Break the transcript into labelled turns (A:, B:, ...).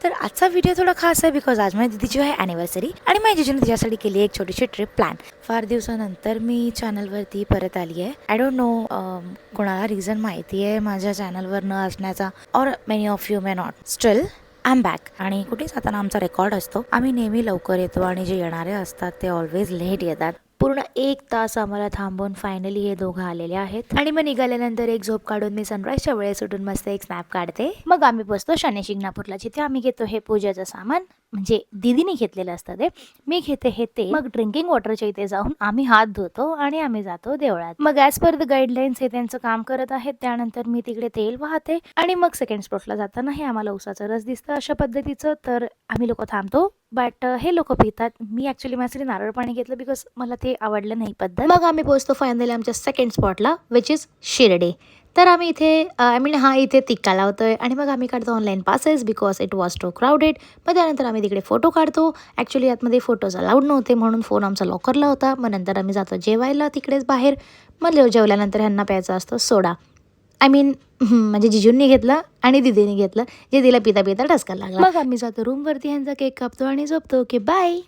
A: तर आजचा व्हिडिओ थोडा खास आहे बिकॉज आज माझ्या दीदीची आहे ॲनिव्हर्सरी आणि माझ्या जिजूने तिच्यासाठी केली एक छोटीशी ट्रिप प्लॅन. फार दिवसानंतर मी चॅनलवरती परत आली आहे. आय डोंट नो कोणाला रिझन माहिती आहे माझ्या चॅनलवर न असण्याचा, or many of you may not. Still I am back. आणि कुठे जाताना आमचा रेकॉर्ड असतो, आम्ही नेहमी लवकर येतो आणि जे येणारे असतात ते ऑलवेज लेट येतात. पूर्ण 1 तास आम्हाला थांबून फायनली हे दोघं आलेले आहेत. आणि मग निघाल्यानंतर एक झोप काढून मी सनराईजच्या वेळेस उठून मस्त एक स्नॅप काढते. मग आम्ही बसतो शनी शिंगणापूरला, जिथे आम्ही घेतो हे पूजेचं सामान. म्हणजे दीदीने घेतलेलं असतं ते, मी घेते हे ते. मग ड्रिंकिंग वॉटरच्या इथे जाऊन आम्ही हात धुतो आणि आम्ही जातो देवळात. मग ॲज पर द गाईडलाईन्स हे त्यांचं काम करत आहेत. त्यानंतर मी तिकडे तेल वाहते आणि मग सेकंड स्पॉटला जाताना हे आम्हाला उसाचं रस दिसतं अशा पद्धतीचं. तर आम्ही लोक थांबतो, बट हे लोक पितात. मी ॲक्च्युली माझ्यासाठी नारळ पाणी घेतलं बिकॉज मला ते आवडलं नाही पद्धत. मग आम्ही पोहोचतो फायनली आमच्या सेकंड स्पॉटला, विच इज शिर्डी. तर आम्ही इथे इथे टिक्का लावतोय आणि मग आम्ही काढतो online passes because it was too crowded. मग त्यानंतर आम्ही तिकडे फोटो काढतो. ॲक्च्युली आतमध्ये फोटोज अलाउड नव्हते म्हणून फोन आमचा लॉकरला होता. मग नंतर आम्ही जातो जेवायला तिकडेच बाहेर. मग जेवल्यानंतर ह्यांना प्यायचा असतो सोडा. म्हणजे जिजूंनी घेतला आणि दीदीने घेतलं, जे तिला पिता पिता ठसका लागला. मग आम्ही जातो रूमवरती, ह्यांचा केक कापतो आणि झोपतो. Okay bye.